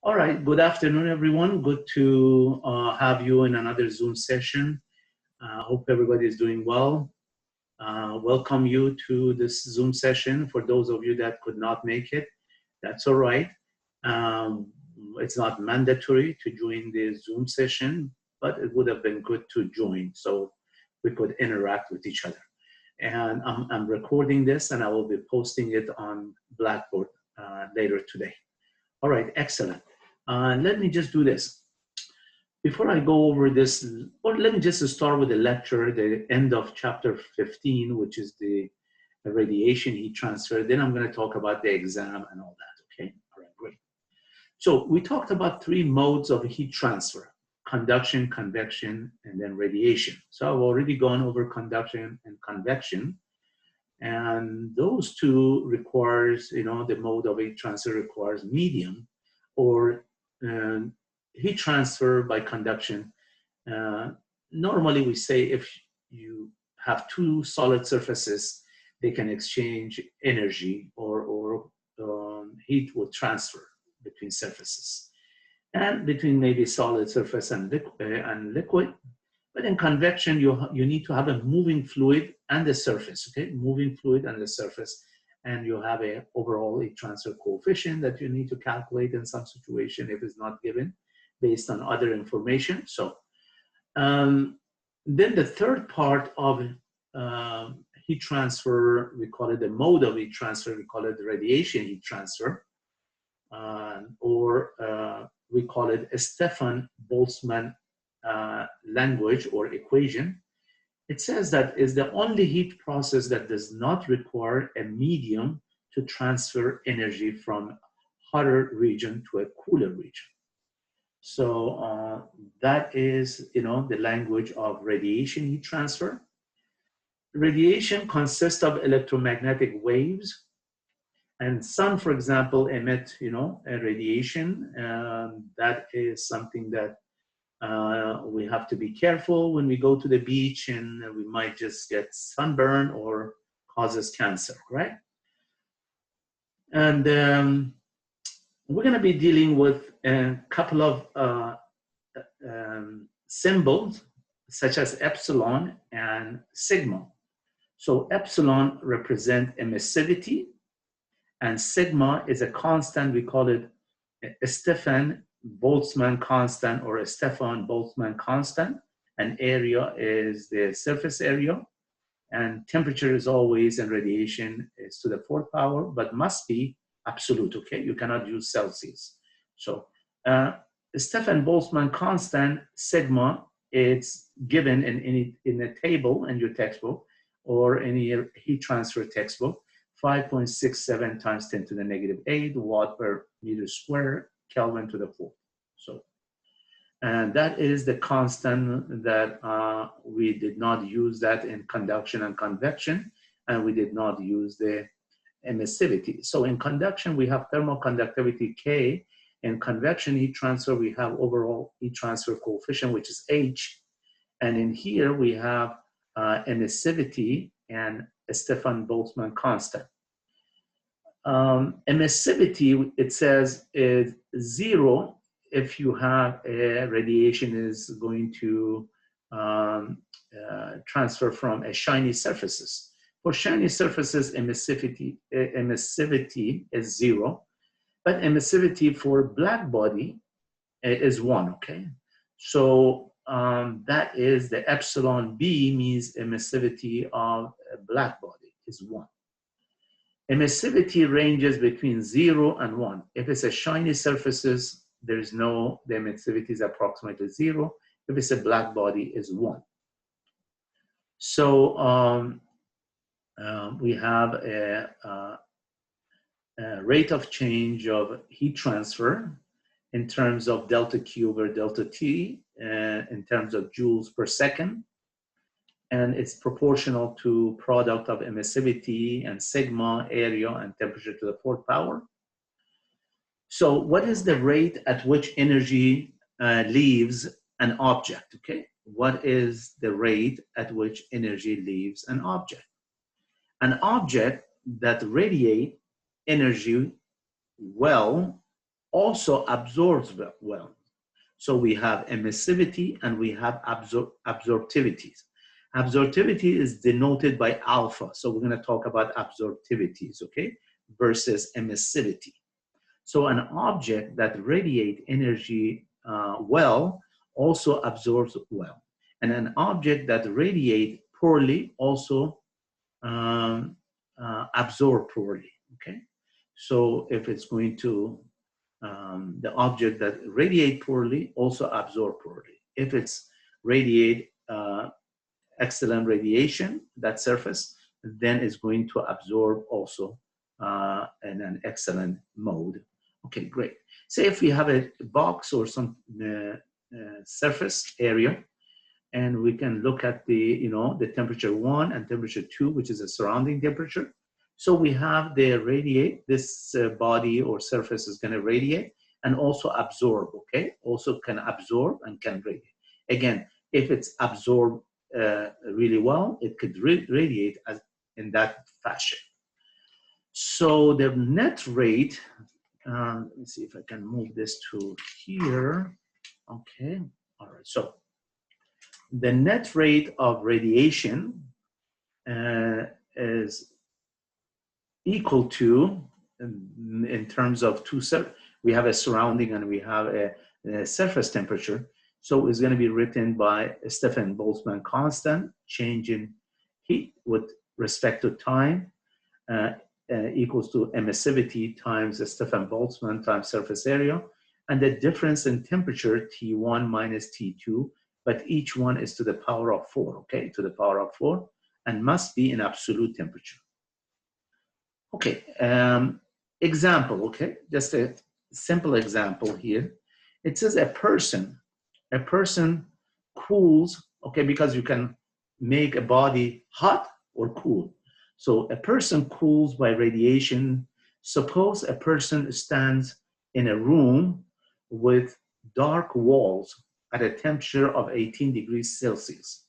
All right, good afternoon, everyone. Good to have you in another Zoom session. Hope everybody is doing well. Welcome you to this Zoom session. For those of you that could not make it, that's all right. Um, it's not mandatory to join the Zoom session, but it would have been good to join so we could interact with each other. And I'm recording this and I will be posting it on Blackboard later today. All right, excellent. Let me just do this. Before I go over this, or let me just start with the lecture, the end of chapter 15, which is the radiation heat transfer. Then I'm going to talk about the exam and all that, okay? All right, great. So we talked about three modes of heat transfer: conduction, convection, and then radiation. So I've already gone over conduction and convection. And those two requires, the mode of heat transfer requires medium or heat transfer by conduction. Normally we say if you have two solid surfaces, they can exchange energy or heat will transfer between surfaces and between maybe solid surface and liquid. But in convection, you need to have a moving fluid and the surface, okay? Moving fluid and the surface. And you have a overall heat transfer coefficient that you need to calculate in some situation if it's not given based on other information. So then the third part of heat transfer, we call it the mode of heat transfer, we call it radiation heat transfer, or we call it a Stefan-Boltzmann language or equation. It says that is the only heat process that does not require a medium to transfer energy from hotter region to a cooler region. So that is, the language of radiation heat transfer. Radiation consists of electromagnetic waves, and sun, for example, emit, a radiation. That is something that we have to be careful when we go to the beach, and we might just get sunburn or causes cancer, right? And we're going to be dealing with a couple of symbols such as epsilon and sigma. So epsilon represent emissivity, and sigma is a constant. We call it a Stefan-Boltzmann constant or a Stefan-Boltzmann constant. And area is the surface area, and temperature is always, and radiation is to the fourth power, but must be absolute, okay? You cannot use Celsius. So the Stefan-Boltzmann constant, sigma, it's given in a table in your textbook or any heat transfer textbook, 5.67 times 10 to the negative 8 watt per meter square, Kelvin to the fourth. So, and that is the constant that we did not use that in conduction and convection, and we did not use the emissivity. So in conduction, we have thermal conductivity K. In convection heat transfer, we have overall heat transfer coefficient, which is H. And in here, we have emissivity and a Stefan-Boltzmann constant. Emissivity, it says, is 0 if you have a radiation is going to transfer from a shiny surfaces. For shiny surfaces, emissivity is 0, but emissivity for blackbody is 1, okay? So that is the epsilon B means emissivity of a blackbody is 1. Emissivity ranges between 0 and 1. If it's a shiny surfaces, the emissivity is approximately 0. If it's a black body, is 1. So we have a rate of change of heat transfer in terms of delta Q over delta T, in terms of joules per second. And it's proportional to product of emissivity and sigma, area, and temperature to the fourth power. So what is the rate at which energy leaves an object, okay? What is the rate at which energy leaves an object? An object that radiates energy well also absorbs well. So we have emissivity and we have absorptivities. Absorptivity is denoted by alpha. So we're going to talk about absorptivities, okay, versus emissivity. So an object that radiates energy well also absorbs well. And an object that radiates poorly also absorb poorly, okay? So if it's going to, the object that radiate poorly also absorb poorly. If it's radiate excellent radiation, that surface, then it's going to absorb also in an excellent mode. Okay, great. Say if we have a box or some surface area, and we can look at the, the temperature 1 and temperature 2, which is a surrounding temperature. So we have the radiate, this body or surface is going to radiate and also absorb, okay? Also can absorb and can radiate. Again, if it's absorbed really well, it could radiate as in that fashion. So the net rate, let me see if I can move this to here. Okay, all right, so the net rate of radiation is equal to, in terms of we have a surrounding and we have a surface temperature. So it's going to be written by Stefan Boltzmann constant, change in heat with respect to time, equals to emissivity times Stefan Boltzmann times surface area, and the difference in temperature, T1 minus T2, but each one is to the power of 4, okay, to the power of 4, and must be in absolute temperature. Okay, example, okay, just a simple example here. It says a person cools, okay, because you can make a body hot or cool. So a person cools by radiation. Suppose a person stands in a room with dark walls at a temperature of 18 degrees Celsius.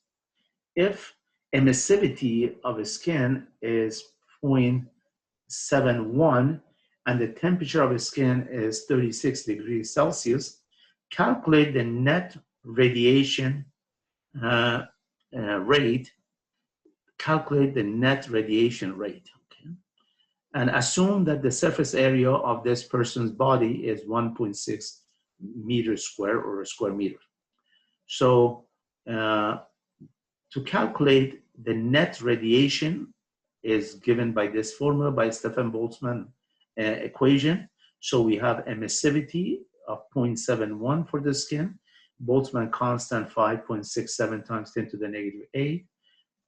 If emissivity of a skin is 0.71 and the temperature of a skin is 36 degrees Celsius, calculate the net radiation rate. Calculate the net radiation rate, okay? And assume that the surface area of this person's body is 1.6 meters square or a square meter. So to calculate the net radiation is given by this formula by Stefan Boltzmann equation. So we have emissivity of 0.71 for the skin, Boltzmann constant 5.67 times 10 to the negative 8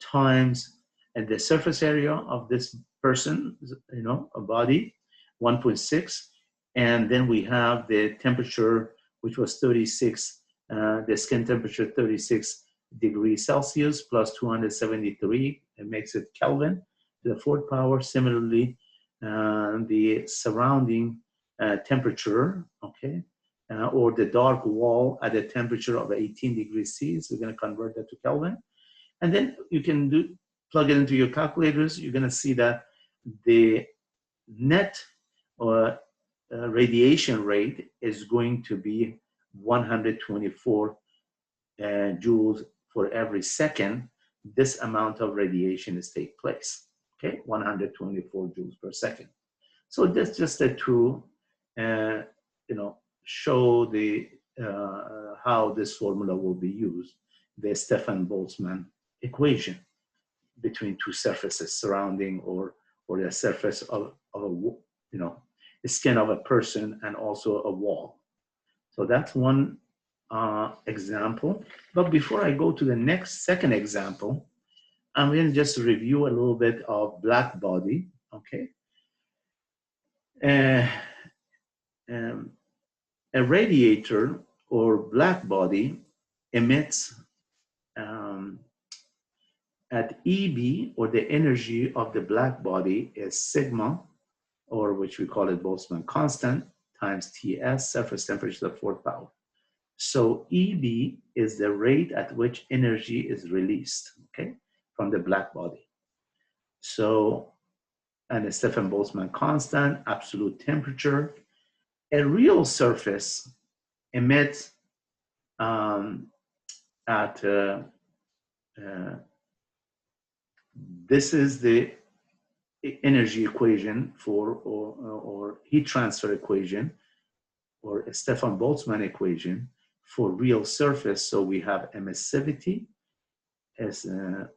times and the surface area of this person, a body, 1.6. And then we have the temperature, which was 36, the skin temperature 36 degrees Celsius plus 273. It makes it Kelvin to the 4th power. Similarly, the surrounding temperature, okay, or the dark wall at a temperature of 18 degrees C. So we're going to convert that to Kelvin. And then you can plug it into your calculators. You're going to see that the net radiation rate is going to be 124 joules for every second this amount of radiation is take place. Okay, 124 joules per second. So that's just a tool, show the how this formula will be used, the Stefan Boltzmann equation between two surfaces surrounding or the surface of the skin of a person and also a wall. So that's one example. But before I go to the second example, I'm going to just review a little bit of Blackbody, okay? A radiator or Blackbody emits at EB, or the energy of the Blackbody is sigma, or which we call it Boltzmann constant, times Ts, surface temperature to the 4th power. So EB is the rate at which energy is released, okay, from the Blackbody. So, and the Stefan Boltzmann constant, absolute temperature, A real surface emits at this is the energy equation for or heat transfer equation or a Stefan Boltzmann equation for real surface. So we have emissivity as the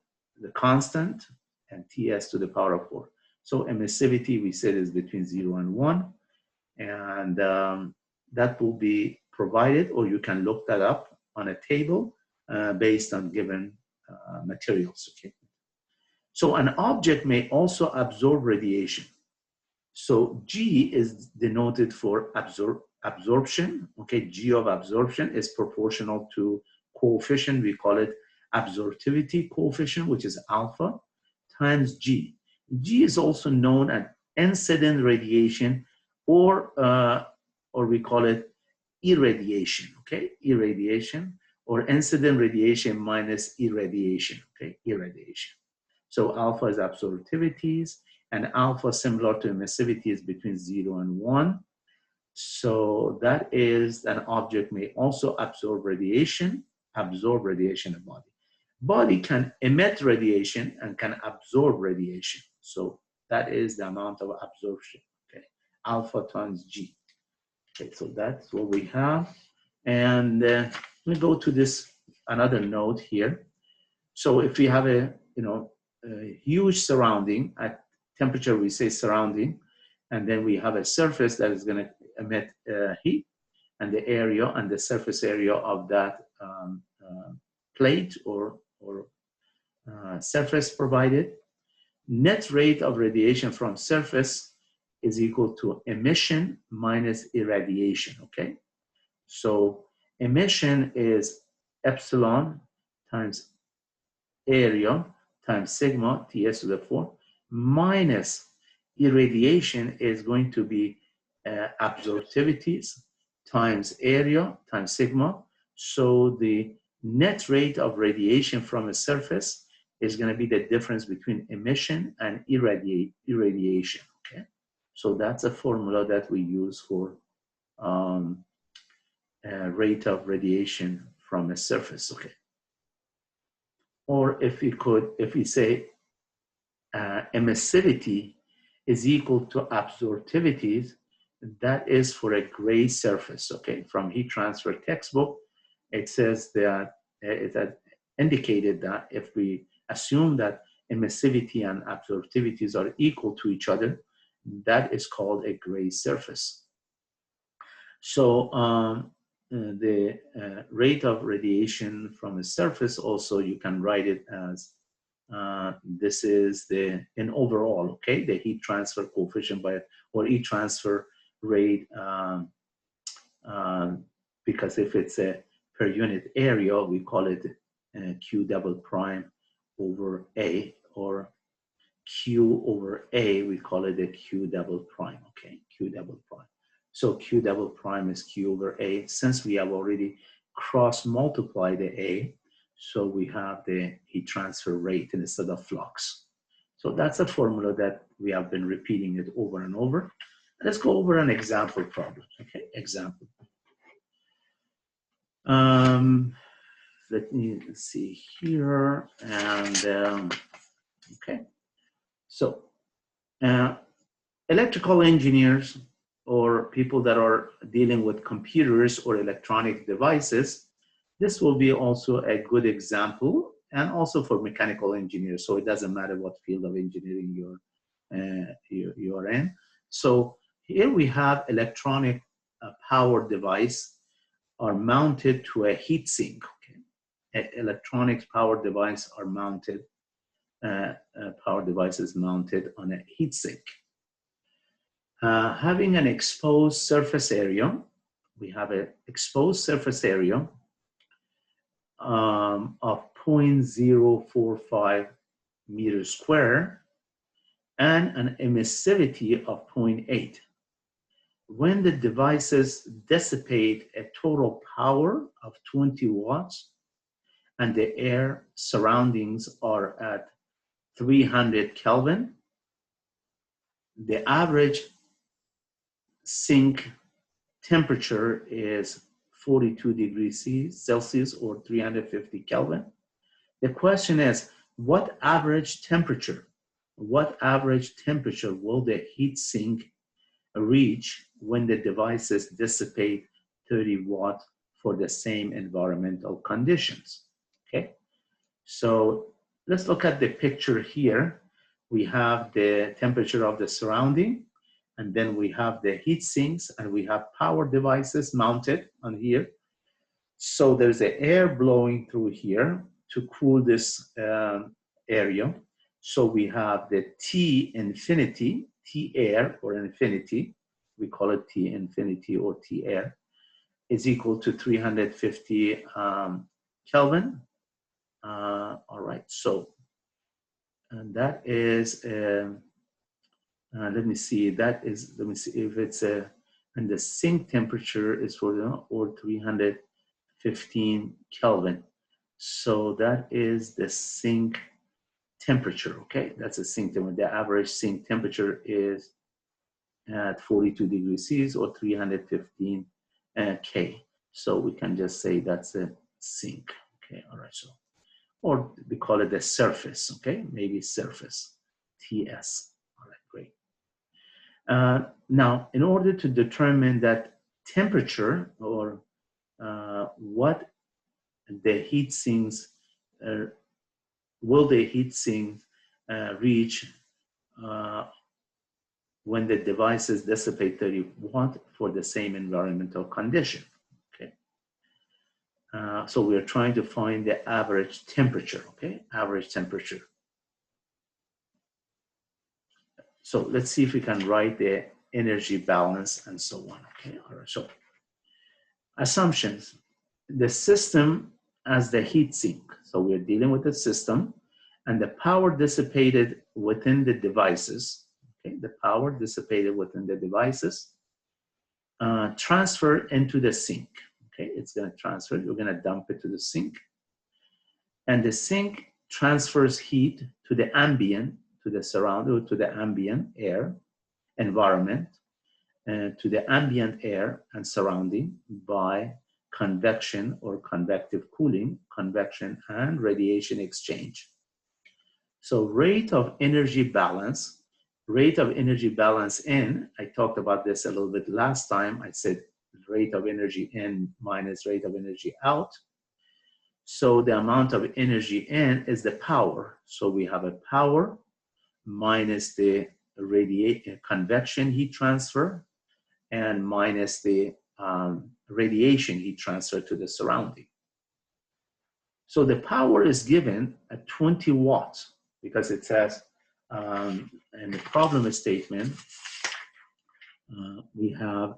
constant and Ts to the power of 4. So emissivity we said is between 0 and 1, and that will be provided, or you can look that up on a table based on given materials. Okay. So an object may also absorb radiation. So G is denoted for absorption. Okay, G of absorption is proportional to coefficient. We call it absorptivity coefficient, which is alpha, times G. G is also known as incident radiation, or we call it irradiation. Okay, irradiation or incident radiation minus irradiation. Okay, irradiation. So alpha is absorptivities, and alpha similar to emissivity is between 0 and 1. So that is an object may also absorb radiation a body. Body can emit radiation and can absorb radiation. So that is the amount of absorption, okay? Alpha times G. Okay, so that's what we have. And let me go to this, another note here. So if we have a huge surrounding, at temperature we say surrounding, and then we have a surface that is going to emit heat, and the area and the surface area of that plate or surface provided. Net rate of radiation from surface is equal to emission minus irradiation, okay? So emission is epsilon times area times sigma, Ts to the 4, minus irradiation is going to be absorptivities times area times sigma. So the net rate of radiation from a surface is going to be the difference between emission and irradiation, okay? So that's a formula that we use for rate of radiation from a surface, okay? Or if we say emissivity is equal to absorptivities, that is for a gray surface, okay? From heat transfer textbook, it says that it had indicated that if we assume that emissivity and absorptivities are equal to each other, that is called a gray surface. So the rate of radiation from a surface, also you can write it as this is in overall, okay, the heat transfer coefficient or heat transfer rate, because if it's a per unit area, we call it Q double prime over A, or Q over A, we call it a Q double prime, okay, Q double prime. So Q double prime is Q over A. Since we have already cross multiplied the A, so we have the heat transfer rate instead of flux. So that's a formula that we have been repeating it over and over. Let's go over an example problem, okay, example. Let me see here, and okay. So electrical engineers or people that are dealing with computers or electronic devices, this will be also a good example, and also for mechanical engineers. So it doesn't matter what field of engineering you're in. So here we have electronic power device are mounted to a heat sink. Okay? Electronic power device are mounted, power devices mounted on a heat sink. Having an exposed surface area, we have an exposed surface area of 0.045 meters square and an emissivity of 0.8. When the devices dissipate a total power of 20 watts and the air surroundings are at 300 Kelvin, the average sink temperature is 42 degrees Celsius or 350 Kelvin. The question is, what average temperature will the heat sink reach when the devices dissipate 30 watt for the same environmental conditions? Okay, so let's look at the picture here. We have the temperature of the surrounding, and then we have the heat sinks, and we have power devices mounted on here. So there's the air blowing through here to cool this area. So we have the T infinity, T air or infinity, we call it T infinity or T air, is equal to 350 Kelvin. All right, so and that is, let me see if it's and the sink temperature is for the, or 315 Kelvin. So that is the sink temperature, okay? That's a sink temperature. The average sink temperature is at 42 degrees Celsius or 315 K. So we can just say that's a sink, okay? All right, so, or we call it the surface, okay? Maybe surface, TS. All right, great. Now, in order to determine that temperature or what the heat sinks, will the heat sink reach when the devices dissipate 30 watt for the same environmental condition, okay? So we are trying to find the average temperature, okay? Average temperature. So let's see if we can write the energy balance and so on, okay? All right, so assumptions. The system as the heat sink. So we're dealing with the system and the power dissipated within the devices, okay? The power dissipated within the devices transfer into the sink, okay? It's gonna transfer, you're gonna dump it to the sink. And the sink transfers heat to the ambient, to the surrounding, to the ambient air environment, and to the ambient air and surrounding by convection or convective cooling, convection and radiation exchange. So rate of energy balance in, I talked about this a little bit last time. I said rate of energy in minus rate of energy out. So the amount of energy in is the power. So we have a power minus the convection heat transfer and minus the radiation heat transfer to the surrounding. So the power is given at 20 watts because it says in the problem statement, we have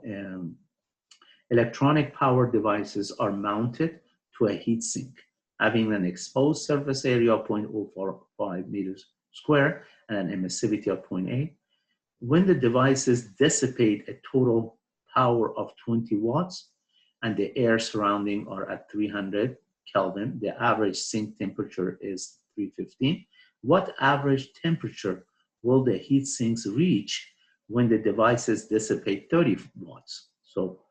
electronic power devices are mounted to a heat sink having an exposed surface area of 0.045 meters square and an emissivity of 0.8. When the devices dissipate a total power of 20 watts and the air surrounding are at 300 Kelvin, the average sink temperature is 315. What average temperature will the heat sinks reach when the devices dissipate 30 watts? So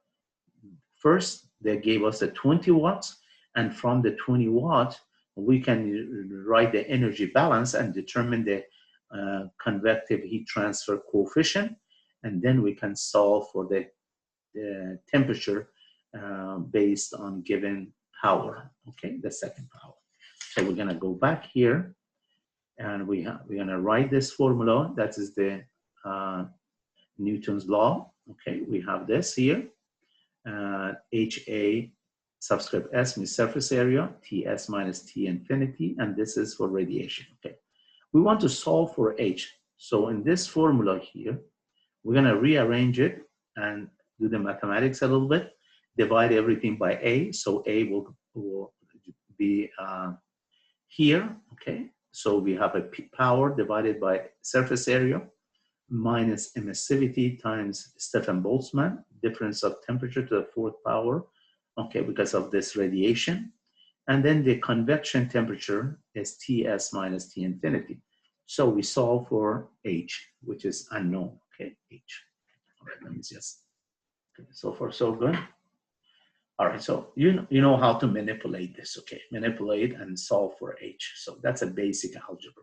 first, they gave us a 20 watts, and from the 20 watts, we can write the energy balance and determine the convective heat transfer coefficient, and then we can solve for the temperature based on given power, okay, the second power. So we're gonna go back here, and we're gonna write this formula. That is the Newton's law, okay? We have this here, HA subscript S means surface area, TS minus T infinity, and this is for radiation, okay? We want to solve for H. So in this formula here, we're gonna rearrange it and do the mathematics a little bit, divide everything by A, so A will be here, okay? So we have a power divided by surface area minus emissivity times Stefan-Boltzmann, difference of temperature to the fourth power, okay, because of this radiation. And then the convection temperature is Ts minus T infinity. So we solve for H, which is unknown, okay, H. All right, let me just Okay, so far so good. All right, so you know how to manipulate this, okay? Manipulate and solve for H. So that's a basic algebra.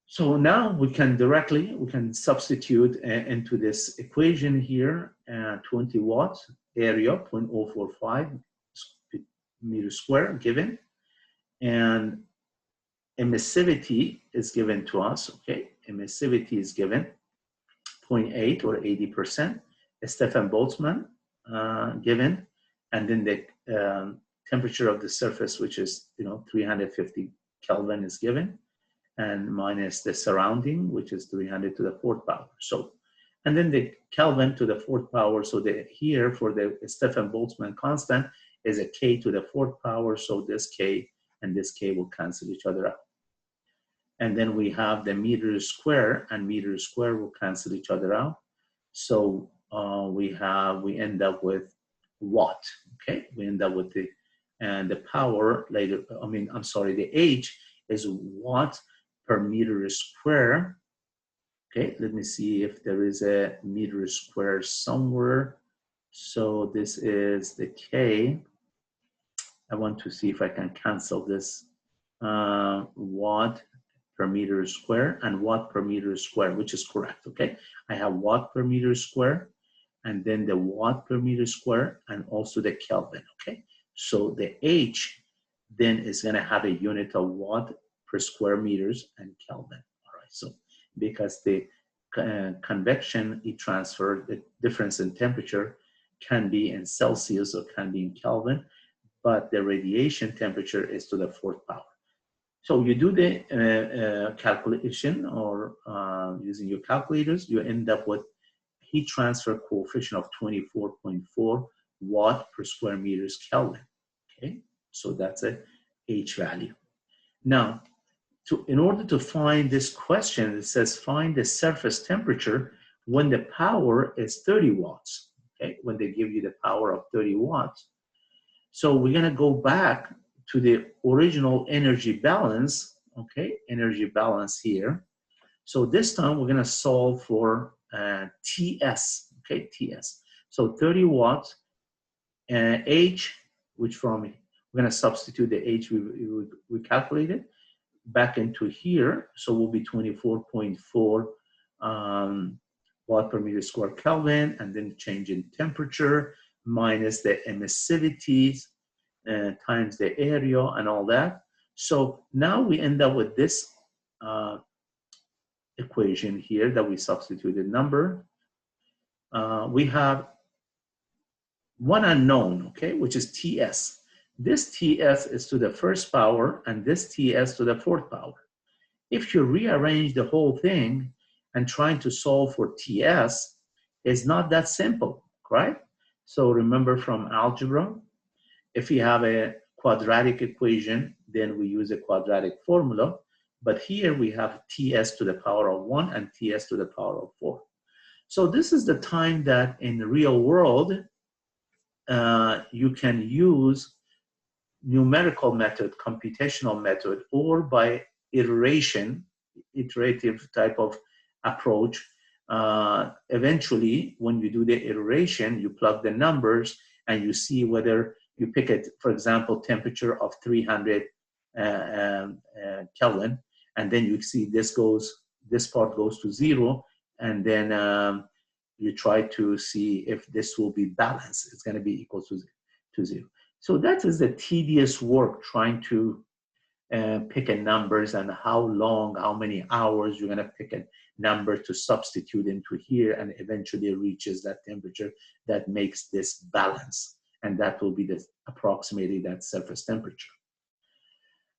So now we can substitute into this equation here, 20 watts, area 0.045 meter square given, and emissivity is given to us, okay? Emissivity is given 0.8 or 80%. Stefan Boltzmann given, and then the temperature of the surface, which is 350 Kelvin, is given, and minus the surrounding, which is 300 to the fourth power. So, and then the Kelvin to the fourth power. So here for the Stefan Boltzmann constant is a K to the fourth power. So this K and this K will cancel each other out. And then we have the meters square, and meters square will cancel each other out. So we end up with watt. Okay, we end up with the power later. The H is watt per meter square. Okay, let me see if there is a meter square somewhere. So this is the K. I want to see if I can cancel this watt per meter square and watt per meter square, which is correct, okay? I have watt per meter square, and then the watt per meter square, and also the Kelvin, okay? So the H then is gonna have a unit of watt per square meters and Kelvin, all right? So because the convection heat transfer, the difference in temperature can be in Celsius or can be in Kelvin, but the radiation temperature is to the fourth power. So you do the calculation or using your calculators, you end up with heat transfer coefficient of 24.4 watt per square meters Kelvin, okay? So that's a H value. Now, in order to find this question, it says find the surface temperature when the power is 30 watts, okay? When they give you the power of 30 watts. So we're gonna go back to the original energy balance, okay? Energy balance here. So this time we're gonna solve for TS, okay, TS. So 30 watts, H, we're gonna substitute the H we calculated back into here. So we'll be 24.4 watt per meter square Kelvin, and then change in temperature minus the emissivity times the area and all that. So now we end up with this equation here that we substituted number. We have one unknown, okay, which is TS. This TS is to the first power, and this TS to the fourth power. If you rearrange the whole thing and trying to solve for TS, it's not that simple, right? So remember from algebra, if you have a quadratic equation, then we use a quadratic formula. But here we have TS to the power of 1 and TS to the power of 4. So this is the time that in the real world, you can use numerical method, computational method, or by iterative type of approach. Eventually, when you do the iteration, you plug the numbers and you see whether you pick it, for example, temperature of 300 Kelvin, and then you see this part goes to 0, and then you try to see if this will be balanced. It's going to be equal to 0. So that is the tedious work, trying to pick a numbers and how long, how many hours you're going to pick a number to substitute into here, and eventually reaches that temperature that makes this balance. And that will be approximately that surface temperature.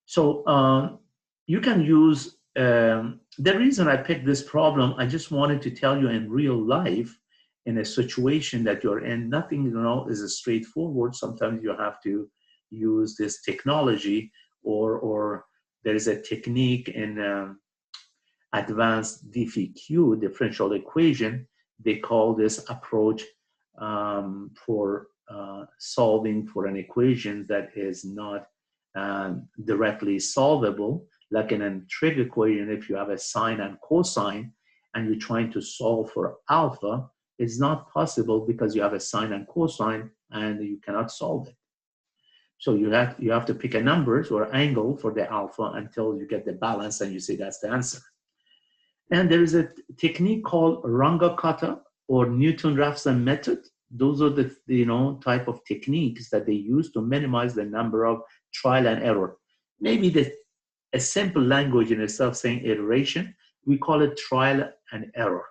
So you can use, the reason I picked this problem, I just wanted to tell you in real life, in a situation that you're in, nothing is straightforward. Sometimes you have to use this technology, or there is a technique in advanced DFQ, differential equation. They call this approach for solving for an equation that is not directly solvable, like in a trig equation. If you have a sine and cosine and you're trying to solve for alpha, is not possible because you have a sine and cosine and you cannot solve it. So you have to pick a number or angle for the alpha until you get the balance and you say that's the answer. And there is a technique called Runge-Kutta or Newton-Raphson method. Those are the type of techniques that they use to minimize the number of trial and error. Maybe a simple language in itself saying iteration, we call it trial and error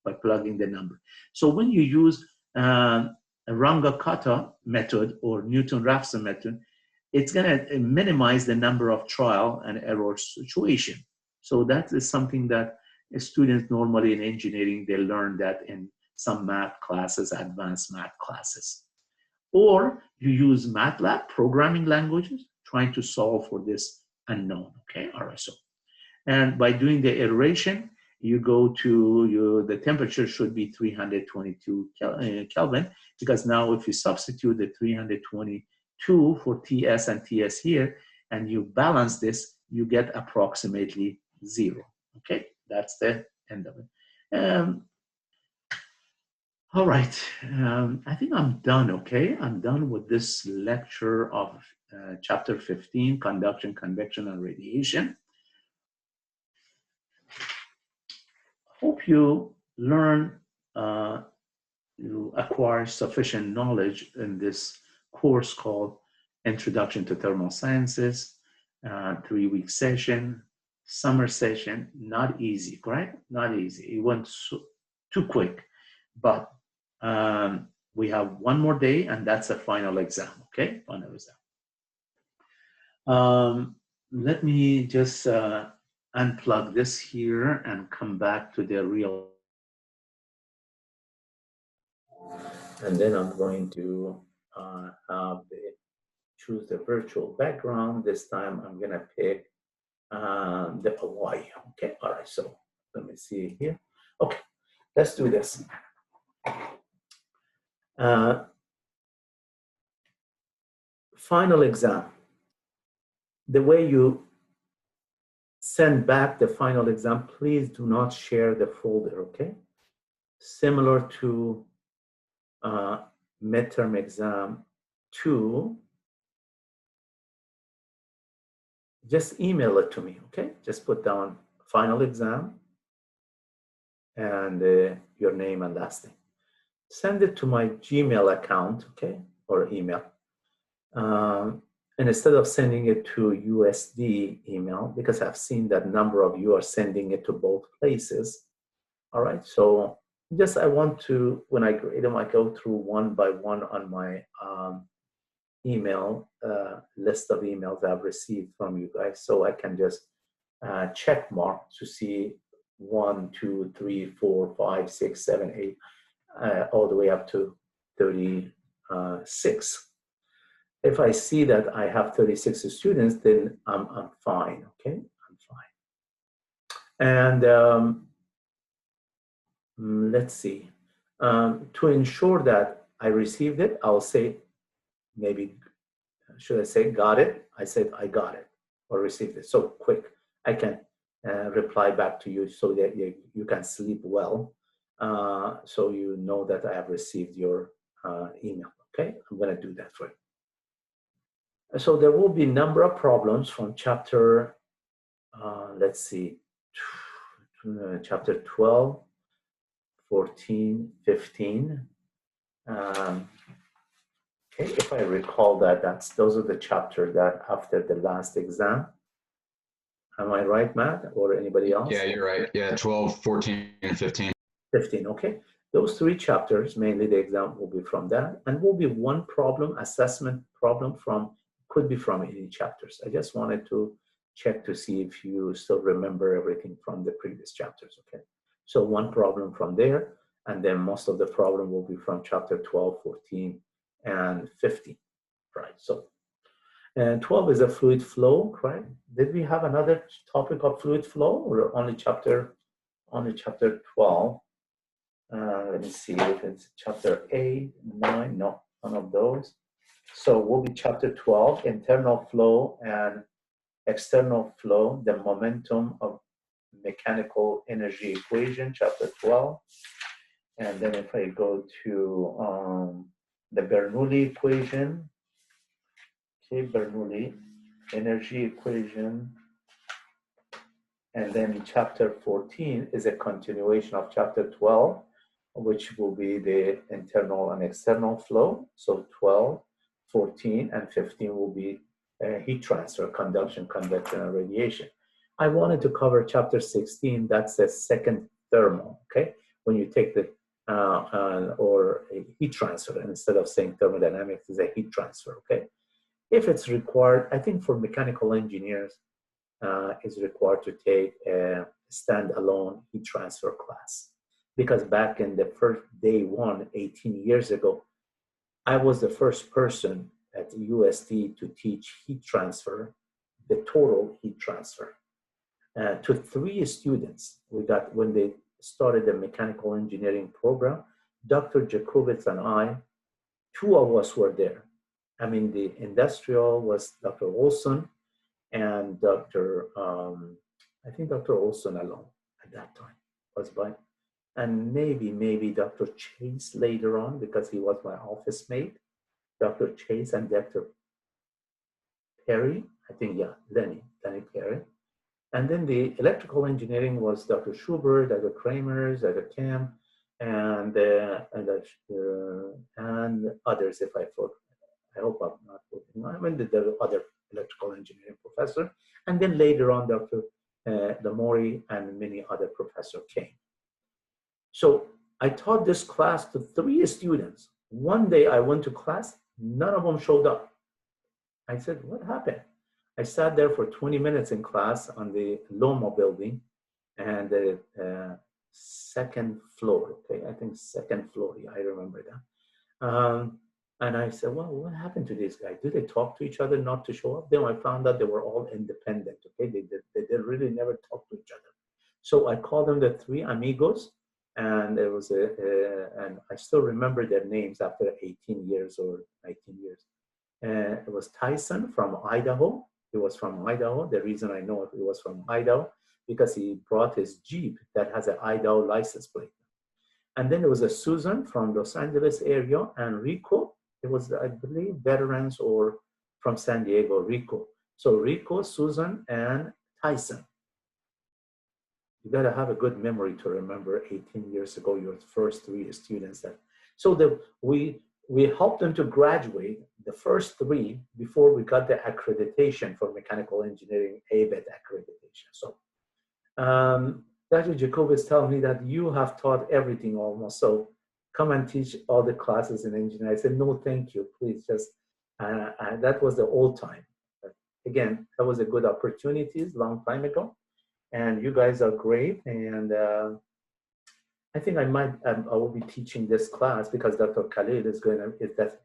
by plugging the number. So when you use a Runge-Kutta method or Newton-Raphson method, it's going to minimize the number of trial and error situation. So that is something that students normally in engineering, they learn that in some math classes, advanced math classes. Or you use MATLAB, programming languages, trying to solve for this unknown, okay, RSO. And by doing the iteration, you go to the temperature should be 322 Kelvin, because now if you substitute the 322 for TS and TS here, and you balance this, you get approximately 0, okay? That's the end of it. All right, I think I'm done, okay? I'm done with this lecture of chapter 15, conduction, convection, and radiation. Hope you learn, you acquire sufficient knowledge in this course called Introduction to Thermal Sciences, 3-week session, summer session. Not easy, right? Not easy. It went too quick, but we have one more day and that's a final exam, okay? Final exam. Let me just unplug this here and come back to the real. And then I'm going to choose the virtual background. This time I'm gonna pick the Hawaii, okay? All right, so let me see here. Okay, let's do this. Final exam. The way you send back the final exam, please do not share the folder, okay? Similar to midterm exam 2, just email it to me, okay? Just put down final exam and your name and last name. Send it to my Gmail account, okay, or email. And instead of sending it to USD email, because I've seen that number of you are sending it to both places. All right, so just I want to, when I grade them, I go through one by one on my email list of emails I've received from you guys, so I can just check mark to see 1, 2, 3, 4, 5, 6, 7, 8, all the way up to 36. If I see that I have 36 students, then I'm fine, okay? I'm fine. And let's see. To ensure that I received it, I'll say, maybe, should I say got it? I said I got it or received it. So quick, I can reply back to you so that you can sleep well. So you know that I have received your email, okay? I'm gonna do that for you. So there will be a number of problems from chapter, let's see, chapter 12, 14, 15. Okay, if I recall that, those are the chapters that after the last exam. Am I right, Matt, or anybody else? Yeah, you're right. Yeah, 12, 14, and 15. 15, okay. Those 3 chapters, mainly the exam will be from that, and will be one problem, assessment problem from, could be from any chapters. I just wanted to check to see if you still remember everything from the previous chapters, okay? So one problem from there, and then most of the problem will be from chapter 12, 14, and 15, right? So, and 12 is a fluid flow, right? Did we have another topic of fluid flow or only chapter 12? Let me see if it's chapter 8, 9, no, none of those. So we'll be chapter 12, internal flow and external flow, the momentum of mechanical energy equation, chapter 12. And then if I go to the Bernoulli equation, okay, Bernoulli energy equation, and then chapter 14 is a continuation of chapter 12, which will be the internal and external flow. So 12, 14, and 15 will be heat transfer, conduction, convection, and radiation. I wanted to cover chapter 16, that's the second thermal, okay? When you take the, or a heat transfer, instead of saying thermodynamics, is a heat transfer, okay? If it's required, I think for mechanical engineers, is required to take a standalone heat transfer class. Because back in the first day one, 18 years ago, I was the first person at USD to teach heat transfer, the total heat transfer, to 3 students. We got, when they started the mechanical engineering program, Dr. Jacobitz and I, 2 of us were there. I mean, the industrial was Dr. Olson, and I think Dr. Olson alone at that time was by, and maybe Dr. Chase later on, because he was my office mate, Dr. Chase and Dr. Perry, I think, yeah, Lenny Perry. And then the electrical engineering was Dr. Schubert, Dr. Kramers, Dr. Kim, and others, if I forget. I hope I'm not forgetting. I mean, the other electrical engineering professor. And then later on, Dr. Lamori and many other professors came. So I taught this class to 3 students. One day I went to class, none of them showed up. I said, what happened? I sat there for 20 minutes in class on the Loma building and the second floor, okay? I think second floor, yeah, I remember that. And I said, well, what happened to these guys? Did they talk to each other not to show up? Then I found out they were all independent, okay? They really never talked to each other. So I called them the 3 amigos, and it was and I still remember their names after 18 years or 19 years. It was Tyson from Idaho. He was from Idaho. The reason I know he was from Idaho, because he brought his Jeep that has an Idaho license plate. And then there was a Susan from Los Angeles area, and Rico. It was, I believe, veterans or from San Diego, Rico. So Rico, Susan, and Tyson. You gotta have a good memory to remember 18 years ago, your first 3 students. So we helped them to graduate, the first 3, before we got the accreditation for mechanical engineering, ABET accreditation. So Dr. Jacobitz told me that you have taught everything almost, so come and teach all the classes in engineering. I said, no, thank you, please just, that was the old time. But again, that was a good opportunity, long time ago, and you guys are great, and I think I will be teaching this class because Dr. Khalil that's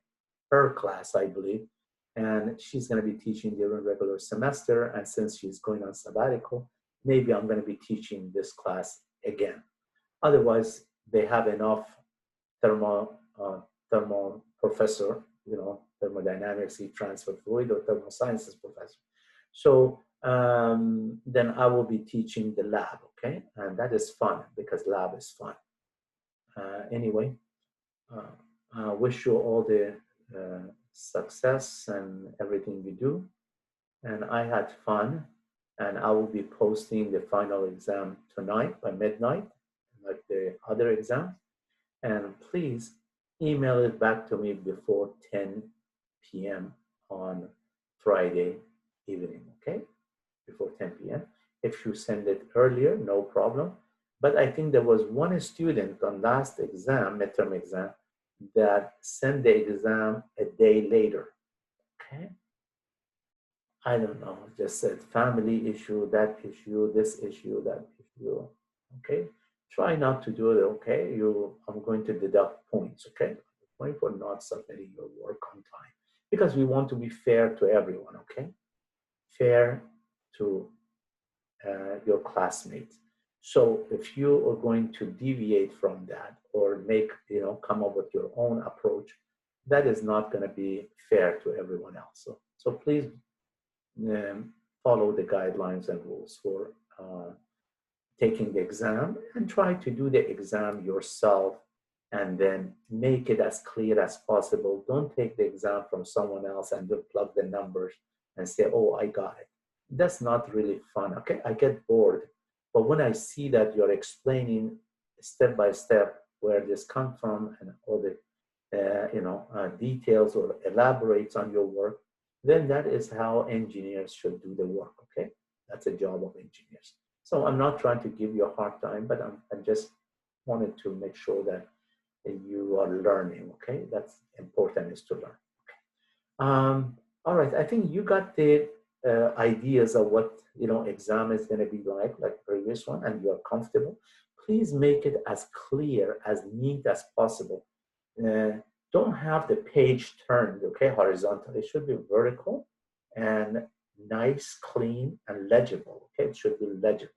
her class, I believe, and she's gonna be teaching during regular semester, and since she's going on sabbatical, maybe I'm gonna be teaching this class again. Otherwise, they have enough thermal professor, you know, thermodynamics, heat transfer fluid, or thermal sciences professor. So then I will be teaching the lab, okay? And that is fun because lab is fun. Anyway, I wish you all the success and everything you do. And I had fun, and I will be posting the final exam tonight by midnight, like the other exams. And please email it back to me before 10 p.m. on Friday evening, okay? Before 10 p.m. If you send it earlier, no problem. But I think there was one student on last exam, midterm exam, that sent the exam a day later, okay? I don't know, just said family issue, that issue, this issue, that issue, okay? Try not to do it, okay? I'm going to deduct points, okay? Point for not submitting your work on time, because we want to be fair to everyone, okay? Fair to your classmates. So if you are going to deviate from that or come up with your own approach, that is not going to be fair to everyone else. So please follow the guidelines and rules for taking the exam, and try to do the exam yourself and then make it as clear as possible. Don't take the exam from someone else and then plug the numbers and say, oh, I got it. That's not really fun. Okay, I get bored. But when I see that you're explaining step by step where this comes from and all the details or elaborates on your work, then that is how engineers should do the work. Okay, that's a job of engineers. So I'm not trying to give you a hard time, but I just wanted to make sure that you are learning. Okay, that's important, is to learn. Okay. All right, I think you got the ideas of what exam is going to be like previous one, and you're comfortable. Please make it as clear, as neat as possible. Don't have the page turned, okay, horizontal. It should be vertical and nice, clean, and legible. Okay, it should be legible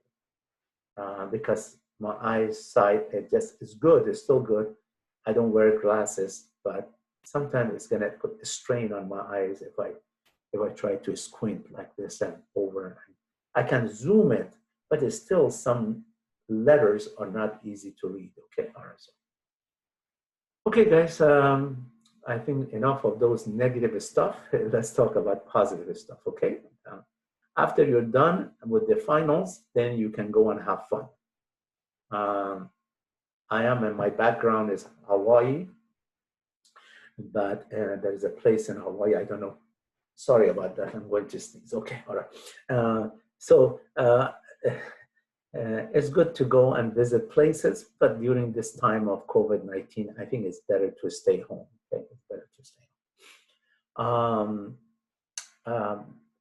because my eyesight is good. It's still good. I don't wear glasses, but sometimes it's gonna put a strain on my eyes if I try to squint like this and over. I can zoom it, but it's still some letters are not easy to read. Okay, all right. So. Okay, guys. I think enough of those negative stuff. Let's talk about positive stuff. Okay. After you're done with the finals, then you can go and have fun. My background is Hawaii, but there is a place in Hawaii, I don't know. Sorry about that, I'm going to sneeze. Okay, all right. It's good to go and visit places, but during this time of COVID-19, I think it's better to stay home. Okay, it's better to stay home.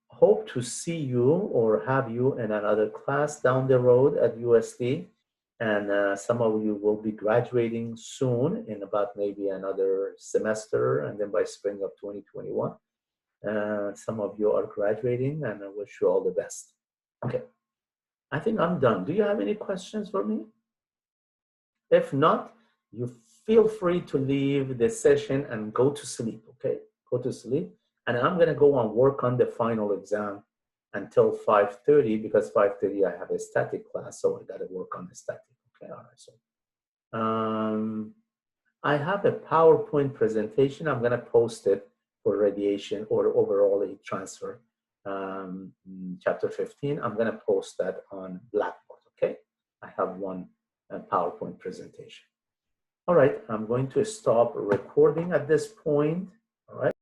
Hope to see you or have you in another class down the road at USD. And some of you will be graduating soon in about maybe another semester, and then by spring of 2021. Some of you are graduating, and I wish you all the best. Okay, I think I'm done. Do you have any questions for me? If not, you feel free to leave the session and go to sleep, okay? Go to sleep. And I'm gonna go and work on the final exam until 5:30, because 5:30 I have a static class, so I gotta work on the static. Okay, all right. So I have a PowerPoint presentation. I'm gonna post it for radiation or overall heat transfer. Chapter 15, I'm gonna post that on Blackboard, okay? I have one PowerPoint presentation. All right, I'm going to stop recording at this point, all right?